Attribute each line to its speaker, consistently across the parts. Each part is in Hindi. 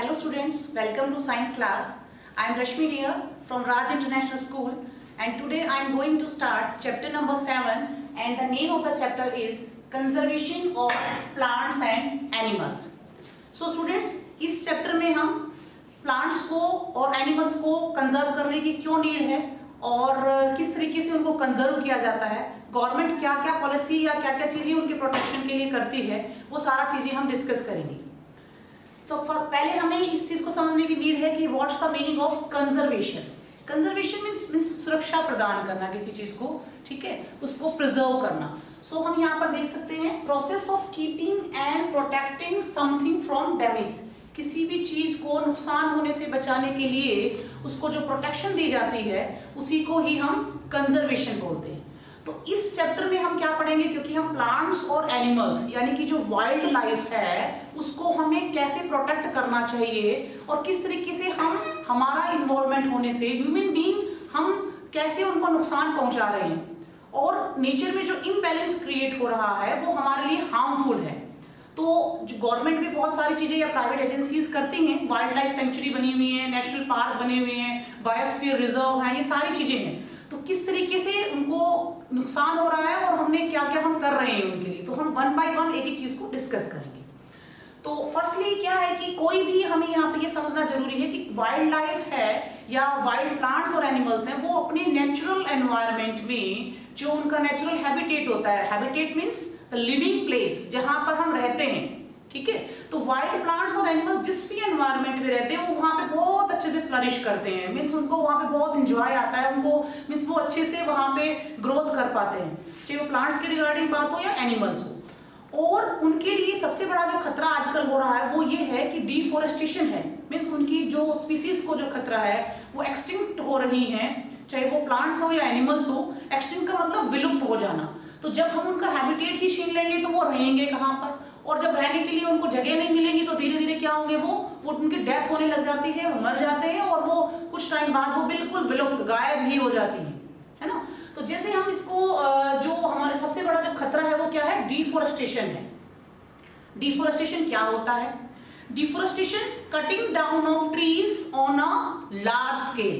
Speaker 1: Hello students, welcome to science class. I am Rashmi here from Raj International School and today I am going to start chapter number 7 and the name of the chapter is Conservation of Plants and Animals. So students, इस chapter में हम plants को और animals को conserve करने की क्यों need है और किस तरीके से उनको conserve किया जाता है, गवर्नमेंट क्या क्या पॉलिसी या क्या क्या चीजें उनके प्रोटेक्शन के लिए करती है, वो सारा चीजें हम डिस्कस करेंगे. पहले हमें इस चीज को समझने की नीड है कि what's the meaning of conservation. Conservation means सुरक्षा प्रदान करना किसी चीज को, ठीक है, उसको प्रिजर्व करना. सो हम यहाँ पर देख सकते हैं process of keeping and protecting something from damage. किसी भी चीज को नुकसान होने से बचाने के लिए उसको जो प्रोटेक्शन दी जाती है उसी को ही हम कंजर्वेशन बोलते हैं. तो इस चैप्टर में हम क्या पढ़ेंगे, क्योंकि हम प्लांट्स और एनिमल्स यानी कि जो वाइल्ड लाइफ है उसको हमें कैसे प्रोटेक्ट करना चाहिए और किस तरीके से हम हमारा इन्वॉल्वमेंट होने से ह्यूमन बीइंग हम कैसे उनको नुकसान पहुंचा रहे हैं और नेचर में जो इम्बैलेंस क्रिएट हो रहा है वो हमारे लिए हार्मफुल है. तो गवर्नमेंट भी बहुत सारी चीजें या प्राइवेट एजेंसीज करती हैं. वाइल्ड लाइफ सेंचुरी बनी हुई है, नेशनल पार्क बने हुए हैं, बायोस्फीयर रिजर्व है, ये सारी चीजें हैं. तो किस तरीके से उनको नुकसान हो रहा है और हमने क्या क्या हम कर रहे हैं उनके लिए, तो हम वन बाय वन एक एक चीज को डिस्कस करेंगे. तो फर्स्टली क्या है कि कोई भी हमें यहाँ पे ये समझना जरूरी है कि वाइल्ड लाइफ है या वाइल्ड प्लांट्स और एनिमल्स हैं, वो अपने नेचुरल एनवायरनमेंट में जो उनका नेचुरल हैबिटेट होता है, हैबिटेट मींस लिविंग प्लेस जहां पर हम रहते हैं, ठीक है. तो वाइल्ड प्लांट्स और एनिमल्स जिस भी एनवायरनमेंट में रहते हैं वो वहां पे बहुत अच्छे से फ्लरिश करते हैं. मींस उनको वहां पे बहुत एंजॉय आता है, उनको मींस वो अच्छे से वहां पे ग्रोथ कर पाते हैं, चाहे वो प्लांट्स की रिगार्डिंग बात हो या एनिमल्स हो. और उनके लिए सबसे बड़ा जो खतरा आजकल हो रहा है वो ये है कि डिफॉरेस्टेशन है. मींस उनकी जो स्पीसीज को जो खतरा है वो एक्सटिंक्ट हो रही हैं, चाहे वो प्लांट्स हो या एनिमल्स हो. एक्सटिंक्ट का मतलब विलुप्त हो जाना. तो जब हम उनका हैबिटेट ही छीन लेंगे तो वो रहेंगे कहाँ पर, और जब रहने के लिए उनको जगह नहीं मिलेंगी तो धीरे धीरे क्या होंगे, वो उनकी डेथ होने लग जाती है, वो मर जाते हैं और वो कुछ टाइम बाद वो बिल्कुल विलुप्त गायब ही हो जाती है ना. तो जैसे हम इसको जो हमारे सबसे बड़ा जो खतरा है वो क्या है, डिफॉरेस्टेशन है. डिफॉरेस्टेशन क्या होता है? Deforestation cutting down of trees on a large scale.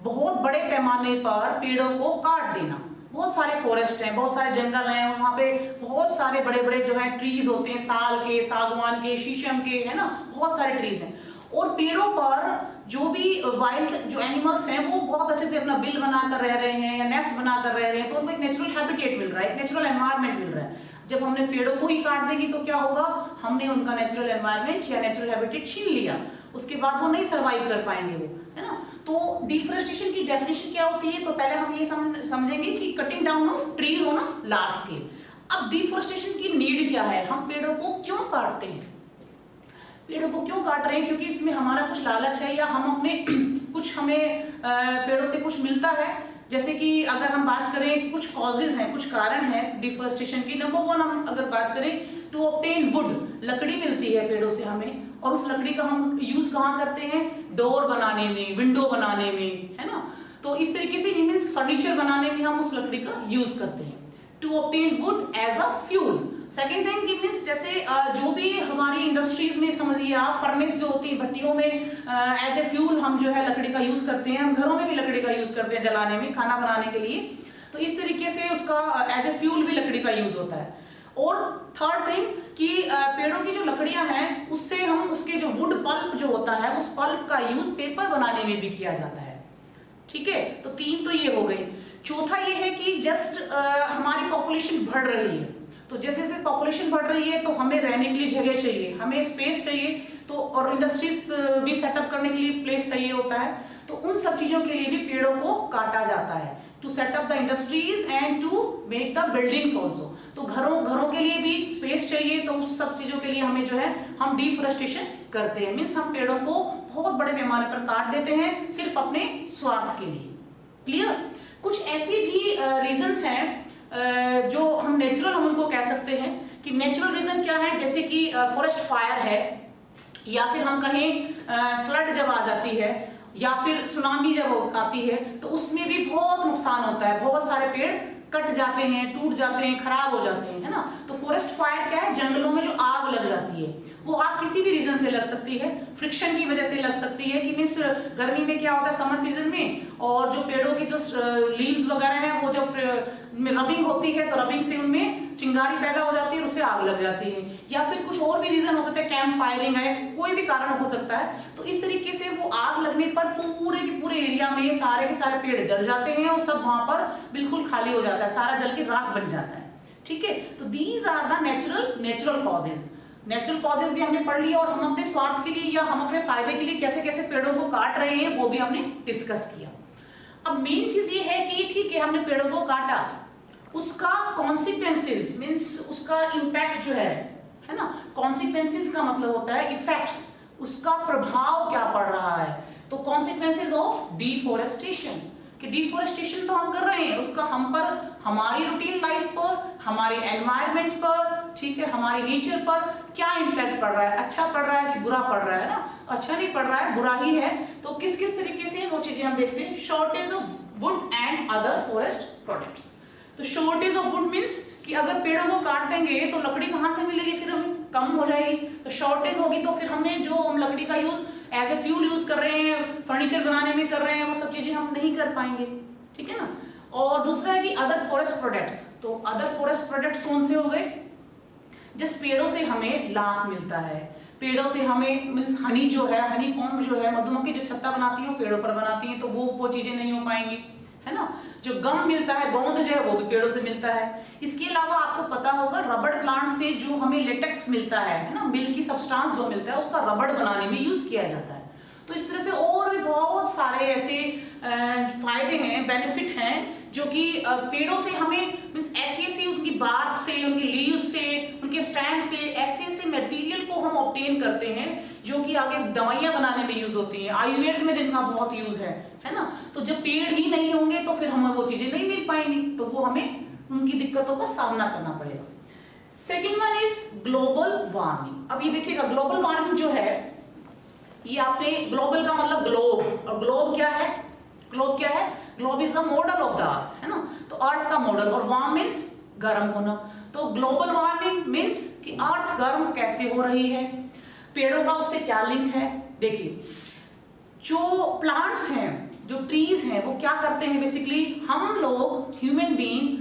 Speaker 1: बहुत बड़े पैमाने पर पेड़ों को काट देना. बहुत सारे फॉरेस्ट हैं, बहुत सारे जंगल हैं, वहां पे बहुत सारे बड़े बड़े जो है ट्रीज होते हैं, साल के, सागवान के, शीशम के, है ना, बहुत सारे ट्रीज हैं. और पेड़ों पर जो भी वाइल्ड जो एनिमल्स हैं वो बहुत अच्छे से अपना बिल बनाकर रह रहे हैं या नेस्ट बनाकर रह रहे हैं, तो उनको एक नेचुरल हैबिटेट मिल रहा है, एक नेचुरल एनवायरनमेंट मिल रहा है. जब हमने पेड़ों को ही काट देंगे तो क्या होगा, हमने उनका नेचुरल एनवायरनमेंट या नेचुरल हैबिटेट छीन लिया, उसके बाद वो नहीं सर्वाइव कर पाएंगे वो, है ना. तो डिफॉरेस्टेशन की डेफिनेशन क्या होती है, तो पहले हम ये समझेंगे कि cutting down of trees on a large scale. अब डिफॉरेस्टेशन की नीड क्या है, हम पेड़ों को क्यों काटते हैं, पेड़ों को क्यों काट रहे हैं, क्योंकि इसमें हमारा कुछ लालच है या हम अपने कुछ हमें पेड़ों से कुछ मिलता है. जैसे कि अगर हम बात करें कि कुछ कॉजेज हैं, कुछ कारण हैं डिफॉरेस्टेशन की. नंबर वन हम अगर बात करें टू ऑब्टेन वुड, लकड़ी मिलती है पेड़ों से हमें, और उस लकड़ी का हम यूज कहाँ करते हैं, डोर बनाने में, विंडो बनाने में, है ना. तो इस तरीके से मींस फर्नीचर बनाने में हम उस लकड़ी का यूज करते हैं. To obtain wood as a fuel. Second thing की मीन्स जैसे जो भी हमारी इंडस्ट्रीज में समझिए आप, फर्नेस जो होती है भट्टियों में एज ए फ्यूल हम जो है लकड़ी का यूज करते हैं. हम घरों में भी लकड़ी का यूज करते हैं जलाने में, खाना बनाने के लिए. तो इस तरीके से उसका एज ए फ्यूल भी लकड़ी का यूज होता है. और थर्ड थिंग कि पेड़ों की जो लकड़ियां हैं उससे हम उसके जो वुड पल्प जो होता है उस पल्प का यूज पेपर बनाने में भी किया जाता है, ठीक है. तो तीन तो ये हो गई. चौथा ये है कि जस्ट हमारी पॉपुलेशन बढ़ रही है, तो जैसे जैसे पॉपुलेशन बढ़ रही है तो हमें रहने के लिए जगह चाहिए, हमें स्पेस चाहिए, तो और इंडस्ट्रीज भी सेटअप करने के लिए प्लेस चाहिए होता है. तो उन सब चीजों के लिए भी पेड़ों को काटा जाता है, to set up the industries and to make the buildings also. तो घरों के लिए भी स्पेस चाहिए, तो उस सब चीजों के लिए हमें जो है हम डिफॉरेस्टेशन करते हैं. मीन्स हम पेड़ों को बहुत बड़े पैमाने पर काट देते हैं सिर्फ अपने स्वार्थ के लिए. क्लियर. कुछ ऐसी भी रीजंस हैं जो हम नेचुरल हम उनको कह सकते हैं कि नेचुरल रीजन क्या है, जैसे कि फॉरेस्ट फायर है, या फिर हम कहें फ्लड जब आ जाती है, या फिर सुनामी जब आती है, तो उसमें भी बहुत नुकसान होता है, बहुत सारे पेड़ कट जाते हैं, टूट जाते हैं, खराब हो जाते हैं, है ना. तो फॉरेस्ट फायर क्या है, जंगलों में जो आग लग जाती है, वो आग किसी भी रीजन से लग सकती है, फ्रिक्शन की वजह से लग सकती है कि मीन्स गर्मी में क्या होता है समर सीजन में, और जो पेड़ों की जो लीव्स वगैरह हैं वो जब रबिंग होती है तो रबिंग से उनमें चिंगारी पैदा हो जाती है, उससे आग लग जाती है, या फिर कुछ और भी रीजन हो सकता है, कैंप फायरिंग है, कोई भी कारण हो सकता है। तो इस तरीके से वो आग लगने पर पूरे के पूरे एरिया में सारे के सारे पेड़ जल जाते हैं और सब वहां पर बिल्कुल खाली हो जाता है, सारा जल के राख बन जाता है। ठीक है, तो these are the natural causes. Natural causes भी हमने पढ़ लिया, और हम अपने स्वार्थ के लिए या हम अपने फायदे के लिए कैसे कैसे पेड़ों को काट रहे हैं वो भी हमने डिस्कस किया। अब मेन चीज ये है कि ठीक है हमने पेड़ों को काटा, उसका कॉन्सिक्वेंसेस मींस उसका इंपैक्ट जो है ना, कॉन्सिक्वेंसेस का मतलब होता है इफेक्ट्स, उसका प्रभाव क्या पड़ रहा है। तो कॉन्सिक्वेंसेस ऑफ डिफोरेस्टेशन, कि डिफोरेस्टेशन तो हम कर रहे हैं, उसका हम पर, हमारी रूटीन लाइफ पर, हमारे एनवायरनमेंट पर, ठीक है, हमारे नेचर पर क्या इंपैक्ट पड़ रहा है, अच्छा पड़ रहा है कि बुरा पड़ रहा है ना, अच्छा नहीं पड़ रहा है, बुरा ही है। तो किस किस तरीके से वो चीजें हम देखते हैं। Shortage of would and other forest products. तो शॉर्टेज ऑफ वुड मींस कि अगर पेड़ों को काट देंगे तो लकड़ी कहां से मिलेगी, फिर हमें कम हो जाएगी, तो शॉर्टेज होगी, तो फिर हमने जो हम लकड़ी का use as a fuel use कर रहे हैं, फर्नीचर बनाने में कर रहे हैं, वो सब चीजें हम नहीं कर पाएंगे। ठीक है ना। और दूसरा है कि अदर फॉरेस्ट प्रोडक्ट्स। तो अदर फॉरेस्ट प्रोडक्ट्स कौन से हो गए, जिस पेड़ों से हमें लाख मिलता है, पेड़ों से हमें मींस हनी जो है, हनी कॉम्ब जो है, मधुमक्खी जो छत्ता बनाती है वो पेड़ों पर बनाती है, तो वो चीजें नहीं हो पाएंगी, है ना। जो गम मिलता है, गोंद जो है वो भी पेड़ों से मिलता है। इसके अलावा आपको पता होगा रबड़ प्लांट से जो हमें लेटेक्स मिलता है ना, मिल्की सब्सटेंस जो मिलता है उसका रबड़ बनाने में यूज किया जाता है। तो इस तरह से और भी बहुत सारे ऐसे फायदे हैं, बेनिफिट हैं जो कि पेड़ों से हमें मींस ऐसी उनकी बार्क से, उनकी लीव से, उनके स्टैम से ऐसे मटेरियल को हम ऑब्टेन करते हैं जो कि आगे दवाइयां बनाने में यूज होती हैं, आयुर्वेद में जिनका बहुत यूज है ना। तो जब पेड़ ही नहीं होंगे तो फिर हमें वो चीजें नहीं मिल पाएंगी, तो वो हमें उनकी दिक्कतों का सामना करना पड़ेगा। Second one is global warming. अब ये देखिएगा ग्लोबल वार्मिंग जो है, ये आपने ग्लोबल का मतलब ग्लोब, और ग्लोब क्या है, ग्लोब क्या है, globe is the model of the earth, है ना। तो अर्थ का मॉडल, और वार्म मींस गर्म होना। तो ग्लोबल वार्मिंग मींस कि अर्थ गर्म कैसे हो रही है, पेड़ों का उससे क्या लिंक है। देखिए जो प्लांट्स हैं, जो ट्रीज हैं, वो क्या करते हैं बेसिकली, हम लोग ह्यूमन बीइंग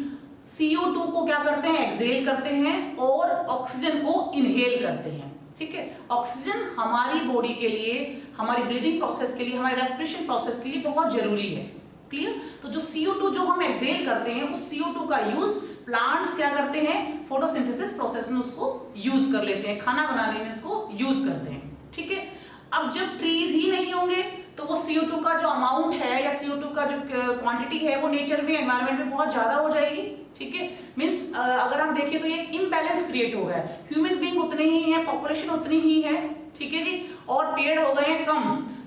Speaker 1: CO2 को क्या करते हैं, एक्सहेल करते हैं, और ऑक्सीजन को इनहेल करते हैं। ठीक है, ऑक्सीजन हमारी बॉडी के लिए, हमारी ब्रीदिंग प्रोसेस के लिए, हमारे रेस्पिरेशन प्रोसेस के लिए बहुत जरूरी है। क्लियर। तो जो CO2 जो हम एक्सहेल करते हैं, उस CO2 का यूज प्लांट्स क्या करते हैं, फोटोसिंथेसिस प्रोसेस में उसको यूज कर लेते हैं, खाना बनाने में उसको यूज करते हैं। ठीक है। अब जब ट्रीज ही नहीं होंगे तो वो CO2 का जो अमाउंट है या CO2 का जो क्वांटिटी है वो नेचर में, एनवायरनमेंट में बहुत ज्यादा हो जाएगी। ठीक है, मींस अगर हम देखें तो ये इम्बैलेंस क्रिएट हो गया है, ह्यूमन बीइंग उतने ही है, पॉपुलेशन उतनी ही है, ठीक है जी, और पेड़ हो गए हैं कम,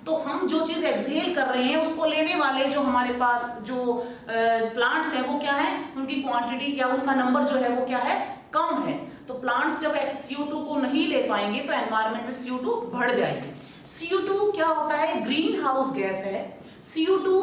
Speaker 1: तो हम जो चीज एक्सहेल कर रहे हैं उसको लेने वाले जो हमारे पास जो प्लांट्स है वो क्या है, उनकी क्वांटिटी या उनका नंबर जो है वो क्या है, कम है। तो प्लांट्स जब CO2 को नहीं ले पाएंगे तो एनवायरनमेंट में CO2 बढ़ जाएगी। CO2 क्या होता है, ग्रीन हाउस गैस है। CO2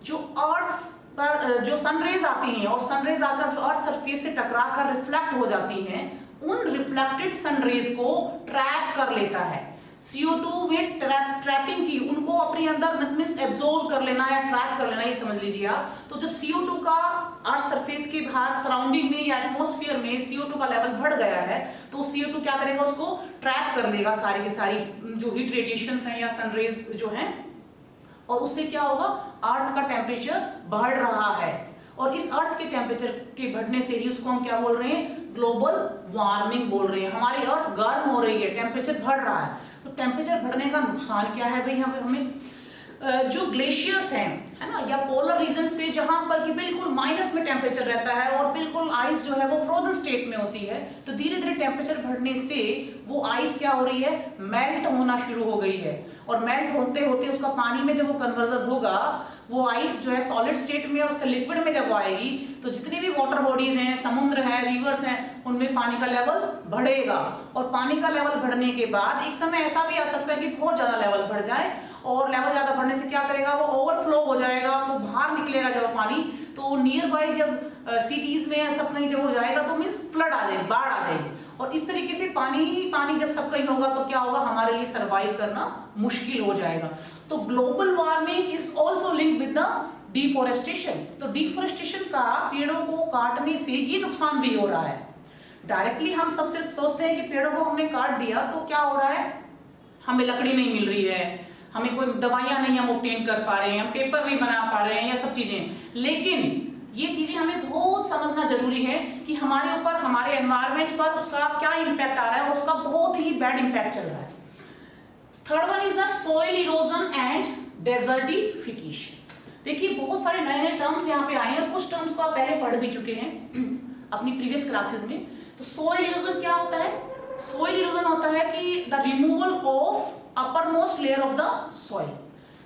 Speaker 1: जो अर्थ पर जो सनरेज आती हैं और सनरेज आकर जो अर्थ सरफेस से टकराकर रिफ्लेक्ट हो जाती हैं, उन रिफ्लेक्टेड सनरेज को ट्रैप कर लेता है। CO2 में ट्रैपिंग की, उनको अपने अंदर मींस एब्जॉर्ब कर लेना या ट्रैप कर लेना, ये समझ लीजिए आप। तो जब CO2 का अर्थ सरफेस के बाहर सराउंडिंग में या एटमॉस्फेयर में CO2 का लेवल बढ़ गया है, तो CO2 क्या करेगा, उसको ट्रैप कर लेगा, सारी की सारी जो हीट रेडिएशंस हैं या सनरेज जो हैं, और उससे क्या होगा, अर्थ का टेम्परेचर बढ़ रहा है। और इस अर्थ के टेम्परेचर के बढ़ने से ही उसको हम क्या बोल रहे हैं, ग्लोबल वार्मिंग बोल रहे हैं। हमारी अर्थ गर्म हो रही है, टेम्परेचर बढ़ रहा है। तो टेम्परेचर बढ़ने का नुकसान क्या है भाई, यहाँ पे हमें जो ग्लेशियर्स हैं, है ना, या पोलर रीजन्स पे जहां पर कि बिल्कुल माइनस में टेम्परेचर रहता है और बिल्कुल आइस जो है वो फ्रोजन स्टेट में होती है, तो धीरे धीरे टेम्परेचर बढ़ने से वो आइस क्या हो रही है, मेल्ट होना शुरू हो गई है। और मेल्ट होते होते उसका पानी में जब वो कन्वर्जन होगा, वो आइस जो है सॉलिड स्टेट में और उससे लिक्विड में जब आएगी, तो जितनी भी वाटर बॉडीज हैं, समुद्र है, रिवर्स हैं, उनमें पानी का लेवल बढ़ेगा। और पानी का लेवल बढ़ने के बाद एक समय ऐसा भी आ सकता है कि बहुत ज्यादा लेवल बढ़ जाए, और लेवल ज्यादा बढ़ने से क्या करेगा, वो ओवरफ्लो हो जाएगा, तो बाहर निकलेगा जब पानी, तो नियर बाई जब सिटीज में सब कहीं जब हो जाएगा तो मीन्स फ्लड आ जाएगी, बाढ़ आ जाएगी, और इस तरीके से पानी ही पानी जब सब कहीं होगा तो क्या होगा, हमारे लिए सर्वाइव करना मुश्किल हो जाएगा। तो global warming is also linked with the deforestation. तो डिफोरेस्टेशन का पेड़ों को काटने से ये नुकसान भी हो रहा है। डायरेक्टली हम सब सिर्फ सोचते हैं कि पेड़ों को हमने काट दिया तो क्या हो रहा है, हमें लकड़ी नहीं मिल रही है, हमें कोई दवाइयां नहीं हम ऑब्टेन कर पा रहे हैं, हम पेपर नहीं बना पा रहे हैं, या सब चीजें। लेकिन ये चीजें हमें बहुत समझना जरूरी है कि हमारे ऊपर, हमारे एनवायरनमेंट पर उसका क्या इंपैक्ट आ रहा है, और उसका बहुत ही बैड इंपैक्ट चल रहा है। Third one is the soil erosion and desertification. देखिए बहुत सारे नए नए टर्म्स यहाँ पे आए हैं, और कुछ टर्म्स को आप पहले पढ़ भी चुके हैं अपनी प्रीवियस क्लासेस में। तो सॉइल इरोजन क्या होता है? सॉइल इरोजन होता है कि the removal of upper most layer of the soil.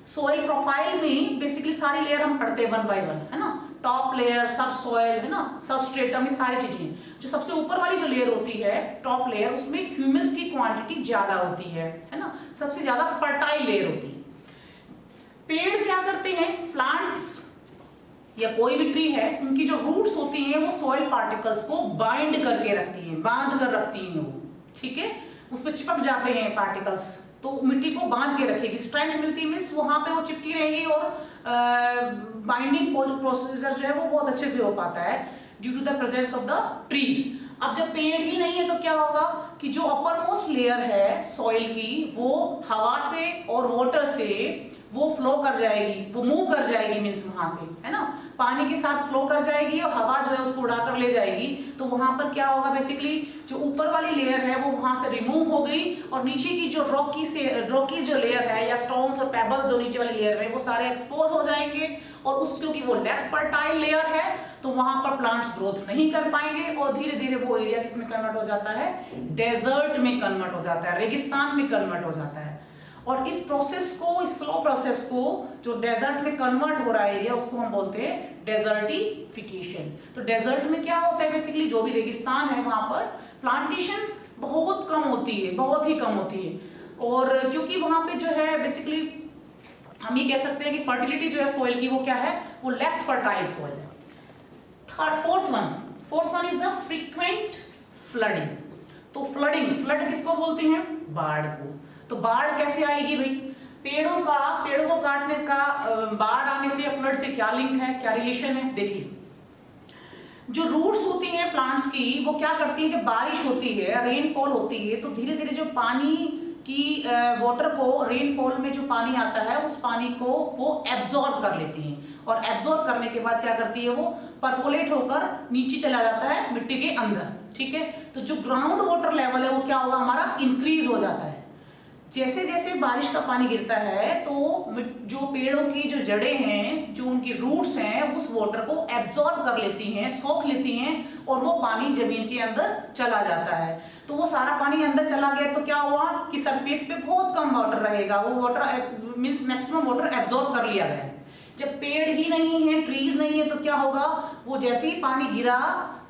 Speaker 1: Soil profile में बेसिकली सारी लेयर हम पढ़ते हैं वन बाय वन, है ना, टॉप लेयर, सब सॉइल, है ना, सबस्ट्रेटम, ये सारी चीजें। जो सबसे ऊपर वाली जो लेयर होती है, टॉप लेयर, उसमें ह्यूमस की क्वांटिटी ज्यादा होती है ना, सबसे ज्यादा फर्टाइल लेयर होती है। पेड़ क्या करते हैं, प्लांट्स या कोई भी ट्री है, उनकी जो रूट्स होती हैं वो सॉइल पार्टिकल्स को बाइंड करके रखती हैं, बांध कर रखती हैं वो, ठीक है, उस पर चिपक जाते हैं पार्टिकल्स, तो मिट्टी को बांध के रखेगी, स्ट्रेंथ मिलती है, मींस वहां पे वो चिपकी रहेगी, और बाइंडिंग प्रोसीजर जो है वो बहुत अच्छे से हो पाता है due to the presence of the trees. अब जब पेड़ ही नहीं है तो क्या होगा कि जो अपर मोस्ट लेयर है सॉइल की, वो हवा से और वाटर से वो फ्लो कर जाएगी, वो मूव कर जाएगी, मींस वहां से, है ना, पानी के साथ फ्लो कर जाएगी, और हवा जो है उसको उड़ाकर ले जाएगी। तो वहां पर क्या होगा, बेसिकली जो ऊपर वाली लेयर है वो वहां से रिमूव हो गई, और नीचे की जो रॉकी जो लेयर है, या स्टोन्स और पेबल्स जो नीचे वाली लेयर है, वो सारे एक्सपोज हो जाएंगे, और उस क्योंकि वो लेस फर्टाइल लेयर है तो वहां पर प्लांट्स ग्रोथ नहीं कर पाएंगे, और धीरे धीरे वो एरिया किसमें कन्वर्ट हो जाता है, डेजर्ट में कन्वर्ट हो जाता है, रेगिस्तान में कन्वर्ट हो जाता है। और इस प्रोसेस को, इस स्लो प्रोसेस को, जो डेजर्ट में कन्वर्ट हो रहा है एरिया, उसको हम बोलते हैं डेजर्टिफिकेशन। तो डेजर्ट में क्या होता है, बेसिकली जो भी रेगिस्तान है वहां पर प्लांटेशन बहुत कम होती है, बहुत ही कम होती है, और क्योंकि वहां पे जो है बेसिकली हम ये कह सकते हैं कि फर्टिलिटी जो है सॉइल की वो क्या है, वो लेस फर्टाइल सॉइल है। Fourth one is the frequent flooding. तो फ्लड किसको बोलते हैं, बाढ़ को। तो बाढ़ कैसे आएगी भाई, पेड़ों को काटने का बाढ़ आने से या फ्लड से क्या लिंक है, क्या रिलेशन है? देखिए जो रूट्स होती हैं प्लांट्स की, वो क्या करती हैं, जब बारिश होती है, रेनफॉल होती है, तो धीरे धीरे जो पानी की वाटर को, रेनफॉल में जो पानी आता है उस पानी को वो एब्जॉर्ब कर लेती हैं, और एब्जॉर्ब करने के बाद क्या करती है, वो परकोलेट होकर नीचे चला जाता है मिट्टी के अंदर, ठीक है। तो जो ग्राउंड वाटर लेवल है वो क्या होगा, हमारा इंक्रीज हो जाता है। जैसे जैसे बारिश का पानी गिरता है तो जो पेड़ों की जो जड़ें हैं, जो उनकी रूट्स हैं, उस वाटर को एब्जॉर्ब कर लेती हैं, सोख लेती हैं, और वो पानी जमीन के अंदर चला जाता है। तो वो सारा पानी अंदर चला गया तो क्या हुआ कि सरफेस पे बहुत कम वाटर रहेगा, वो water means maximum water absorb कर लिया गया। जब पेड़ ही नहीं है, ट्रीज नहीं है, तो क्या होगा, वो जैसे ही पानी गिरा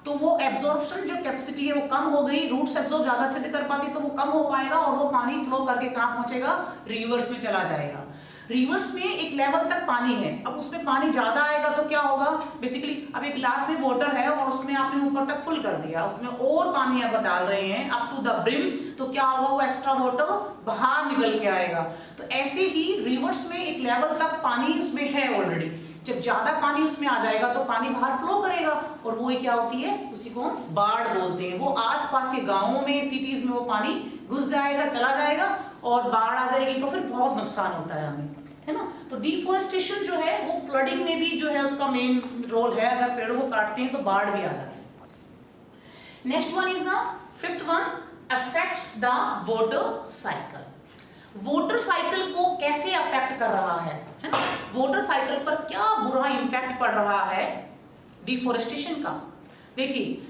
Speaker 1: तो वो एब्जॉर्प्शन जो कैपेसिटी है वो कम हो गई, रूट्स एब्जॉर्ब ज्यादा अच्छे से कर पाती तो वो कम हो पाएगा, और वो पानी फ्लो करके कहां पहुंचेगा, रिवर्स में चला जाएगा। रिवर्स में एक लेवल तक पानी है, अब उसमें पानी ज्यादा आएगा तो क्या होगा, बेसिकली अब एक ग्लास में वाटर है और उसमें आपने ऊपर तक फुल कर दिया, उसमें और पानी अगर डाल रहे हैं अप टू द ब्रिम, तो क्या होगा, वो एक्स्ट्रा वाटर बाहर निकल के आएगा। तो ऐसे ही रिवर्स में एक लेवल तक पानी उसमें है ऑलरेडी, जब ज्यादा पानी उसमें आ जाएगा तो पानी बाहर फ्लो करेगा, और वो क्या होती है, उसी को हम बाढ़ बोलते हैं। वो आसपास के गांवों में, सिटीज में वो पानी घुस जाएगा, चला जाएगा, और बाढ़ आ जाएगी, तो फिर बहुत नुकसान होता है हमें, है ना। तो डिफोरेस्टेशन जो है वो फ्लडिंग में भी जो है उसका मेन रोल है, अगर पेड़ों को काटते हैं तो बाढ़ भी आ जाती है। Next one is the fifth one, affects the water cycle. Water cycle को कैसे अफेक्ट कर रहा है ना, वाटर साइकिल पर क्या बुरा इंपैक्ट पड़ रहा है डिफोरेस्टेशन का। देखिए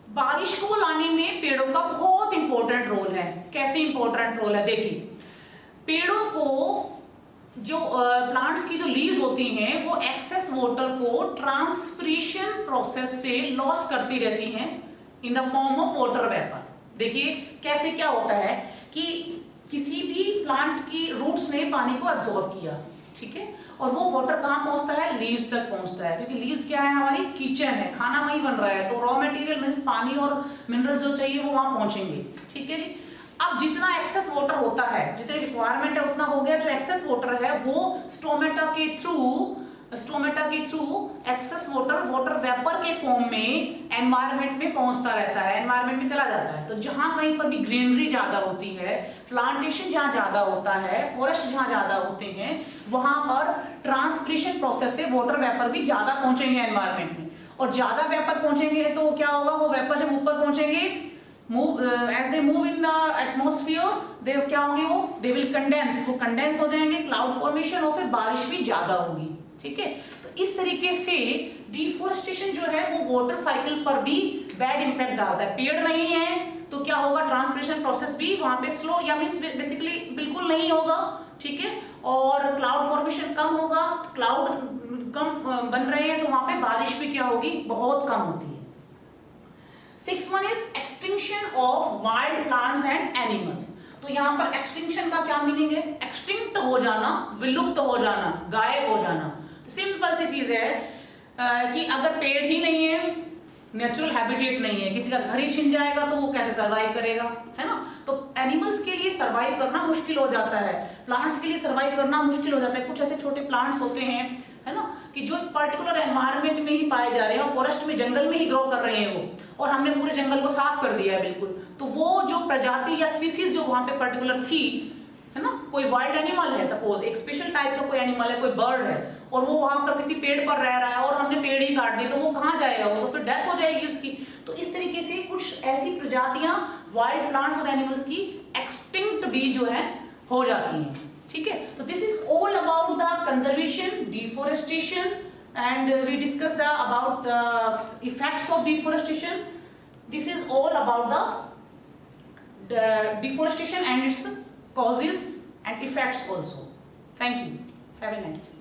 Speaker 1: बारिश को लाने में पेड़ों का बहुत इंपॉर्टेंट रोल है। कैसे इंपॉर्टेंट रोल है, देखिए पेड़ों को जो प्लांट्स की जो लीव्स होती हैं वो एक्सेस वाटर को ट्रांसपिरेशन प्रोसेस से लॉस करती रहती हैं in the form of water vapour. देखिए कैसे क्या होता है कि किसी भी प्लांट की रूट्स ने पानी को एब्जॉर्ब किया, ठीक है, और वो वाटर कहाँ पहुंचता है, लीव्स तक पहुंचता है, क्योंकि लीव्स क्या है, हमारी किचन है, खाना वहीं बन रहा है, तो रॉ मटेरियल मींस पानी और मिनरल्स जो चाहिए वो वहां पहुंचेंगे। ठीक है जी। अब जितना एक्सेस वाटर होता है, जितनी रिक्वायरमेंट है उतना हो गया, जो एक्सेस वाटर है वो स्टोमेटा के थ्रू एक्सेस वाटर वेपर के फॉर्म में एनवायरनमेंट में पहुंचता रहता है, एनवायरनमेंट में चला जाता है। तो जहां कहीं पर भी ग्रीनरी ज्यादा होती है, प्लांटेशन जहां ज्यादा होता है, फॉरेस्ट जहां ज्यादा होते हैं, वहां पर ट्रांसपिरेशन प्रोसेस से वाटर वेपर भी ज्यादा पहुंचेंगे एनवायरनमेंट में, और ज्यादा वेपर पहुंचेंगे तो क्या होगा, वो वेपर जब ऊपर पहुंचेंगे, as they move in the atmosphere, they क्या होंगे, they will condense, वो कंडेंस हो जाएंगे, क्लाउड फॉर्मेशन और फिर बारिश भी ज्यादा होगी। ठीक है, तो इस तरीके से डिफोरेस्टेशन जो है वो वाटर साइकिल पर भी बैड इंपैक्ट डालता है। पेड़ नहीं है तो क्या होगा, ट्रांसपिरेशन प्रोसेस भी वहां पे स्लो या मींस बेसिकली बिल्कुल नहीं होगा। ठीक है, और क्लाउड फॉर्मेशन कम होगा, क्लाउड कम बन रहे हैं तो वहां पे बारिश भी क्या होगी, बहुत कम होती है। 6 one is extinction of wild plants and animals। तो यहाँ पर एक्सटिंक्शन का क्या मीनिंग है, एक्सटिंक्ट हो जाना, विलुप्त हो जाना, गायब हो जाना। तो सिंपल सी चीज है कि अगर पेड़ ही नहीं है, नेचुरल हैबिटेट नहीं है, किसी का घर ही छिन जाएगा तो वो कैसे सरवाइव करेगा, है ना। तो एनिमल्स के लिए सरवाइव करना मुश्किल हो जाता है, प्लांट्स के लिए सरवाइव करना मुश्किल हो जाता है। कुछ ऐसे छोटे प्लांट्स होते हैं, है ना, कि जो पर्टिकुलर एनवायरनमेंट में ही पाए जा रहे हैं, फॉरेस्ट में, जंगल में ही ग्रो कर रहे हैं वो, और हमने पूरे जंगल को साफ कर दिया है बिल्कुल, तो वो जो प्रजाति या स्पीसीज जो वहां पे पर्टिकुलर थी, है ना, कोई वाइल्ड एनिमल है, सपोज एक स्पेशल टाइप का कोई एनिमल है, कोई बर्ड है, और वो वहां पर किसी पेड़ पर रह रहा है और हमने पेड़ ही काट दिए, तो वो कहाँ जाएगा, वो तो फिर डेथ हो जाएगी उसकी। तो इस तरीके से कुछ ऐसी प्रजातियां वाइल्ड प्लांट्स और एनिमल्स की एक्सटिंक्ट भी जो है हो जाती हैं। ठीक है, तो this is all about the conservation, deforestation, and we discussed about the effects of deforestation. This is all about the deforestation and its causes and effects also. Thank you. Have a nice day.